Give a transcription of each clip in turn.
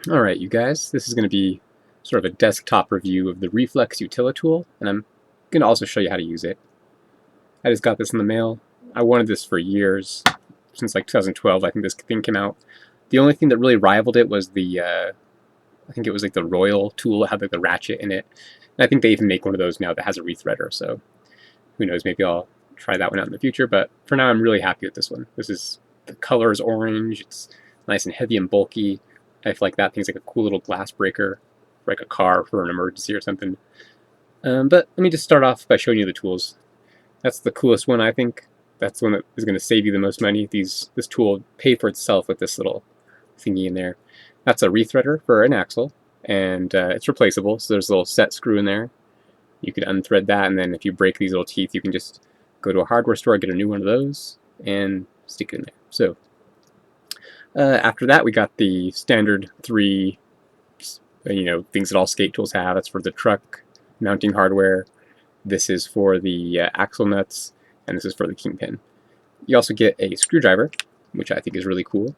Alright, you guys, this is going to be sort of a desktop review of the Reflex Utilitool, and I'm going to also show you how to use it. I just got this in the mail. I wanted this for years, since like 2012 I think this thing came out. The only thing that really rivaled it was I think it was like the Royal tool that had like the ratchet in it. And I think they even make one of those now that has a rethreader, so who knows, maybe I'll try that one out in the future, but for now I'm really happy with this one. The color is orange, it's nice and heavy and bulky. I feel like that thing's like a cool little glass breaker for like a car for an emergency or something. But let me just start off by showing you the tools. That's the coolest one, I think. That's the one that is going to save you the most money. This tool will pay for itself with this little thingy in there. That's a rethreader for an axle, and it's replaceable, so there's a little set screw in there. You could unthread that, and then if you break these little teeth, you can just go to a hardware store, get a new one of those, and stick it in there. So after that, we got the standard three, things that all skate tools have. That's for the truck mounting hardware. This is for the axle nuts, and this is for the kingpin. You also get a screwdriver, which I think is really cool.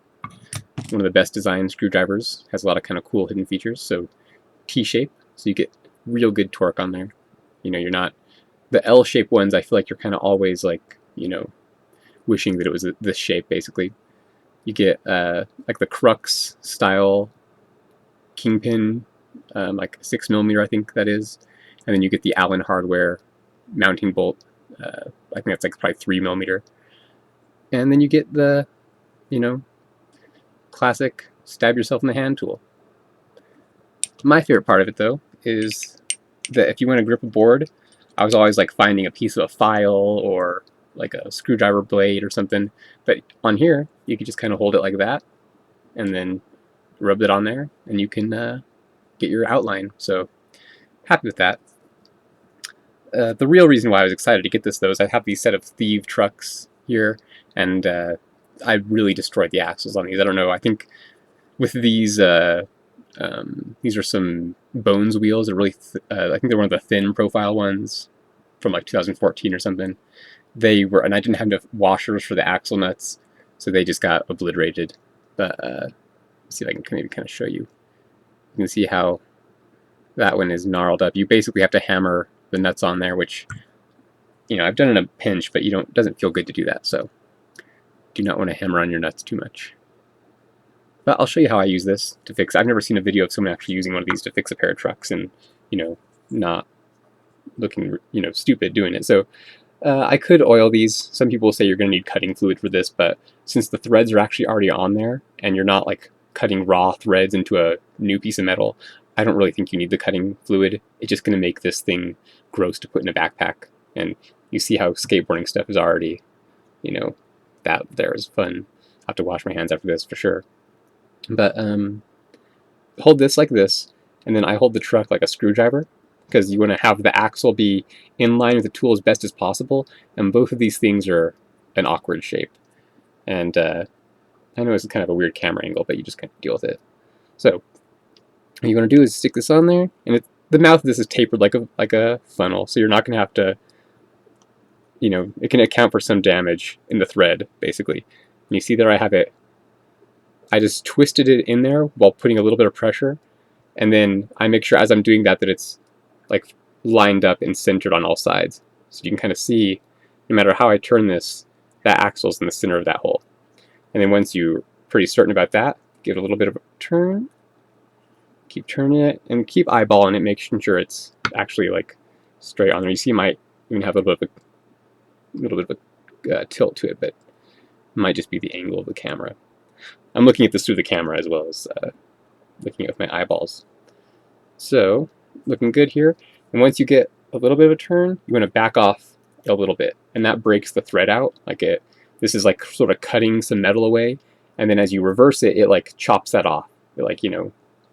One of the best designed screwdrivers. Has a lot of kind of cool hidden features. So T-shape, so you get real good torque on there. You're not the L-shaped ones. I feel like you're kind of always like, wishing that it was this shape, basically. You get like the Crux style kingpin, like 6mm, I think that is, and then you get the Allen hardware mounting bolt. I think that's like probably 3mm, and then you get the, classic stab yourself in the hand tool. My favorite part of it, though, is that if you want to grip a board, I was always like finding a piece of a file or like a screwdriver blade or something. But on here, you can just kind of hold it like that and then rub it on there, and you can get your outline. So happy with that. The real reason why I was excited to get this, though, is I have these set of Thieve trucks here, and I really destroyed the axles on these. I don't know. I think with these are some Bones wheels. They're really, I think they're one of the thin profile ones from like 2014 or something. They were, and I didn't have enough washers for the axle nuts, so they just got obliterated. But let's see if I can maybe kind of show you. You can see how that one is gnarled up. You basically have to hammer the nuts on there, which, I've done in a pinch, but doesn't feel good to do that. So do not want to hammer on your nuts too much. But I'll show you how I use this to fix. I've never seen a video of someone actually using one of these to fix a pair of trucks and, not looking, stupid doing it. So I could oil these. Some people say you're going to need cutting fluid for this, but since the threads are actually already on there and you're not like cutting raw threads into a new piece of metal, I don't really think you need the cutting fluid. It's just going to make this thing gross to put in a backpack. And you see how skateboarding stuff is already, that there is fun. I have to wash my hands after this for sure. But hold this like this, and then I hold the truck like a screwdriver, because you want to have the axle be in line with the tool as best as possible, and both of these things are an awkward shape. And I know it's kind of a weird camera angle, but you just kind of deal with it. So what you want to do is stick this on there, and the mouth of this is tapered like a funnel, so you're not going to have to, it can account for some damage in the thread, basically. And you see there I have it. I just twisted it in there while putting a little bit of pressure, and then I make sure as I'm doing that it's like lined up and centered on all sides. So you can kind of see, no matter how I turn this, that axle's in the center of that hole. And then once you're pretty certain about that, give it a little bit of a turn, keep turning it, and keep eyeballing it, making sure it's actually like straight on there. You see, it might even have a little bit of a tilt to it, but it might just be the angle of the camera. I'm looking at this through the camera as well as looking at with my eyeballs. So, looking good here. And once you get a little bit of a turn, you want to back off a little bit, and that breaks the thread out. This is like sort of cutting some metal away, and then as you reverse it, it like chops that off. It like,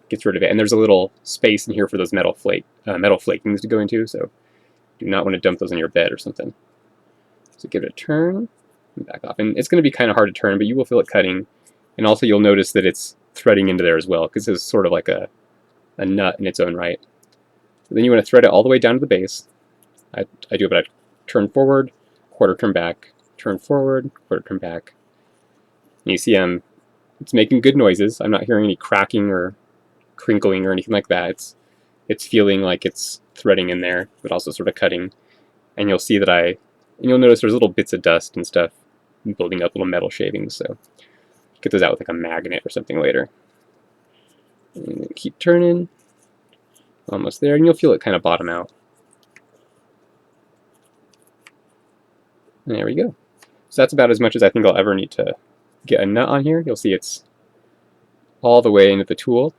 gets rid of it. And there's a little space in here for those metal flakings to go into, so do not want to dump those on your bed or something. So give it a turn and back off. And it's going to be kind of hard to turn, but you will feel it cutting. And also you'll notice that it's threading into there as well, because it's sort of like a nut in its own right. So then you want to thread it all the way down to the base. I do about a turn forward, quarter turn back, turn forward, quarter turn back. And you see it's making good noises. I'm not hearing any cracking or crinkling or anything like that. It's feeling like it's threading in there, but also sort of cutting. And you'll see that and you'll notice there's little bits of dust and stuff building up, little metal shavings. So get those out with like a magnet or something later. And keep turning. Almost there, and you'll feel it kind of bottom out. And there we go. So that's about as much as I think I'll ever need to get a nut on here. You'll see it's all the way into the tool,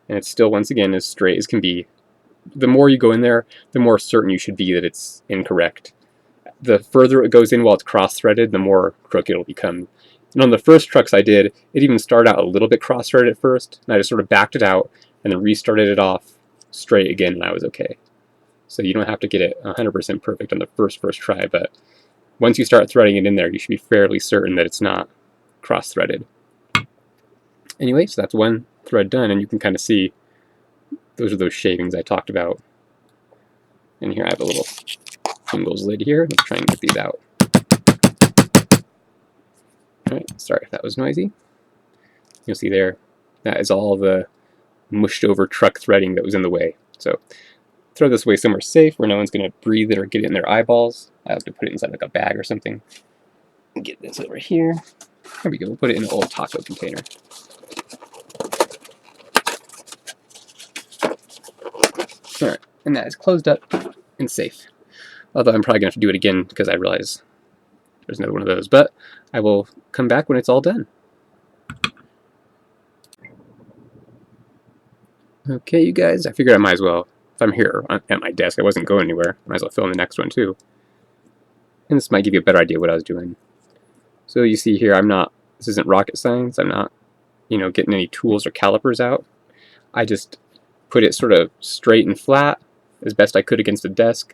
and it's still, once again, as straight as can be. The more you go in there, the more certain you should be that it's incorrect. The further it goes in while it's cross-threaded, the more crooked it'll become. And on the first trucks I did, it even started out a little bit cross-threaded at first, and I just sort of backed it out and then restarted it off straight again, and I was okay. So you don't have to get it 100% perfect on the first try, but once you start threading it in there, you should be fairly certain that it's not cross-threaded. Anyway, so that's one thread done, and you can kind of see those are those shavings I talked about. And here I have a little Pringles lid here. Let's try and get these out. Alright, sorry if that was noisy. You'll see there, that is all the mushed over truck threading that was in the way. So throw this away somewhere safe where no one's going to breathe it or get it in their eyeballs. I have to put it inside like a bag or something. Get this over here. There we go. We'll put it in an old taco container. Alright, and that is closed up and safe. Although I'm probably going to have to do it again because I realize there's another one of those. But I will come back when it's all done. Okay, you guys, I figured I might as well, if I'm here at my desk, I wasn't going anywhere, might as well film the next one too. And this might give you a better idea what I was doing. So you see here, this isn't rocket science, I'm not, getting any tools or calipers out. I just put it sort of straight and flat, as best I could against the desk.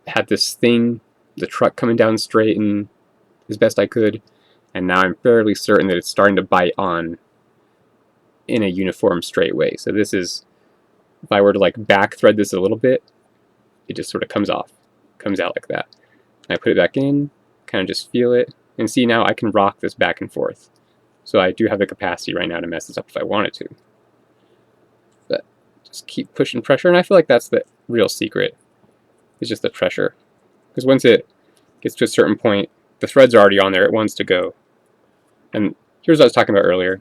Had this thing, the truck coming down straight and as best I could, and now I'm fairly certain that it's starting to bite on in a uniform straight way. So this is, if I were to like back thread this a little bit, it just sort of comes out like that. And I put it back in, kind of just feel it, and see now I can rock this back and forth. So I do have the capacity right now to mess this up if I wanted to. But just keep pushing pressure, and I feel like that's the real secret, is just the pressure. Because once it gets to a certain point, the thread's are already on there, it wants to go. And here's what I was talking about earlier.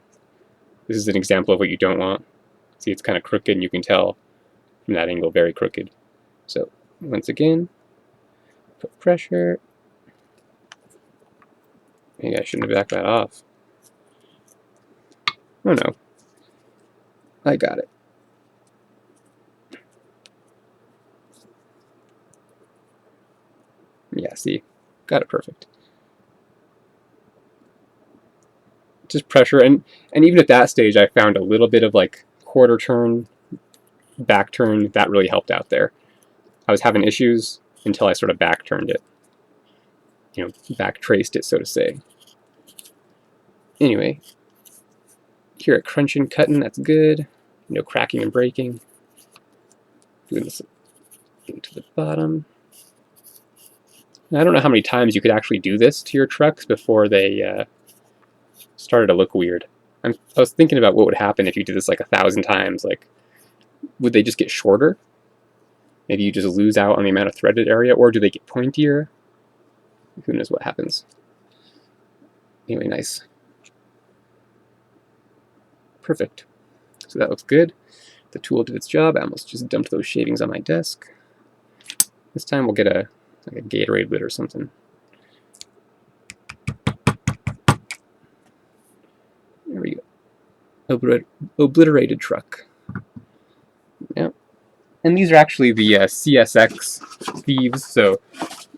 This is an example of what you don't want. See, it's kind of crooked, and you can tell from that angle, very crooked. So once again, put pressure. Maybe I shouldn't have backed that off. Oh no, I got it. Yeah, see, got it perfect. Just pressure, and even at that stage, I found a little bit of like quarter turn, back turn, that really helped out there. I was having issues until I sort of back turned it, back traced it, so to say. Anyway, here at crunching, cutting, that's good. No cracking and breaking. Doing this into the bottom. Now, I don't know how many times you could actually do this to your trucks before they started to look weird. I was thinking about what would happen if you did this like 1,000 times. Like, would they just get shorter? Maybe you just lose out on the amount of threaded area, or do they get pointier? Who knows what happens. Anyway, nice. Perfect. So that looks good. The tool did its job. I almost just dumped those shavings on my desk. This time we'll get a Gatorade lid or something. There we go. Obliterated truck. Yep. And these are actually the CSX thieves, so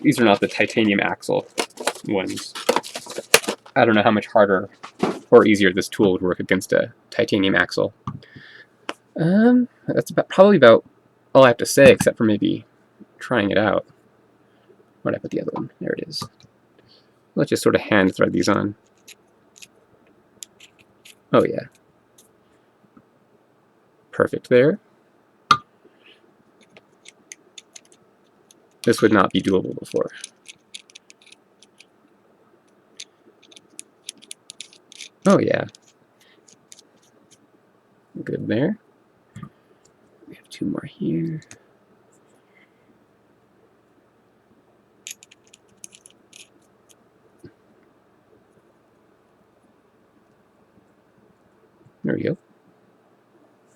these are not the titanium axle ones. I don't know how much harder or easier this tool would work against a titanium axle. That's probably about all I have to say, except for maybe trying it out. Where'd I put the other one? There it is. Let's just sort of hand thread these on. Oh yeah. Perfect there. This would not be doable before. Oh yeah. Good there. 2 more here. There we go.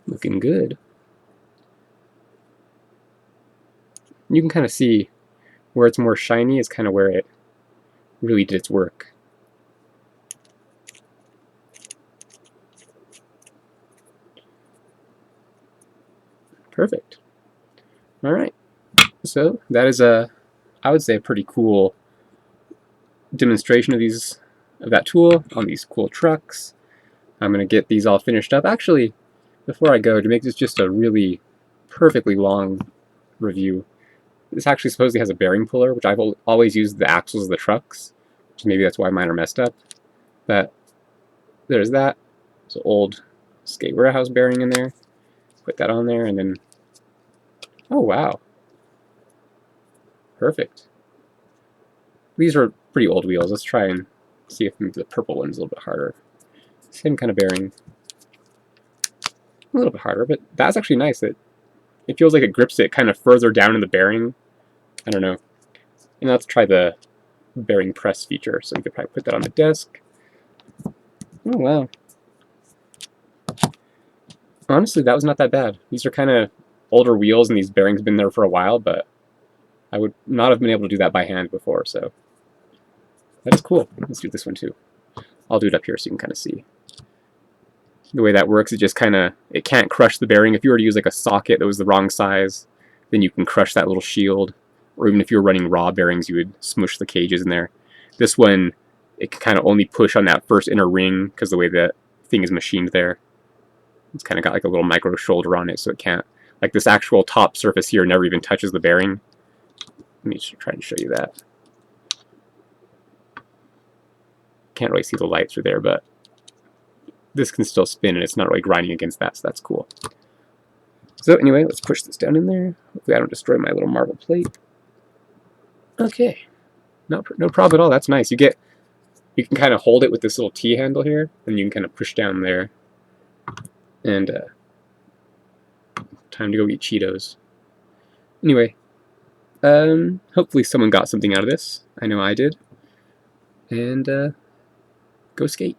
Looking good. You can kind of see where it's more shiny is kind of where it really did its work. Perfect. All right. So that is I would say a pretty cool demonstration of that tool on these cool trucks. I'm going to get these all finished up. Actually, before I go, to make this just a really perfectly long review, this actually supposedly has a bearing puller, which I've always used the axles of the trucks, which maybe that's why mine are messed up. But there's that. It's an old skate warehouse bearing in there. Put that on there, and then, oh wow, perfect. These are pretty old wheels. Let's try and see if maybe the purple one's a little bit harder. Same kind of bearing. A little bit harder, but that's actually nice. It feels like it grips it kind of further down in the bearing. I don't know. And let's try the bearing press feature. So we could probably put that on the desk. Oh wow. Honestly, that was not that bad. These are kind of older wheels and these bearings have been there for a while, but I would not have been able to do that by hand before, so that's cool. Let's do this one too. I'll do it up here so you can kind of see. The way that works, it just kind of, it can't crush the bearing. If you were to use like a socket that was the wrong size, then you can crush that little shield. Or even if you were running raw bearings, you would smush the cages in there. This one, it can kind of only push on that first inner ring because the way the thing is machined there. It's kind of got like a little micro shoulder on it, so it can't, like this actual top surface here never even touches the bearing. Let me just try and show you that. Can't really see the light through there, but this can still spin and it's not really grinding against that, so that's cool. So anyway, let's push this down in there. Hopefully I don't destroy my little marble plate. Okay, no problem at all. That's nice. You can kind of hold it with this little T handle here, and you can kind of push down there. And time to go eat Cheetos. Anyway, hopefully someone got something out of this. I know I did. And go skate.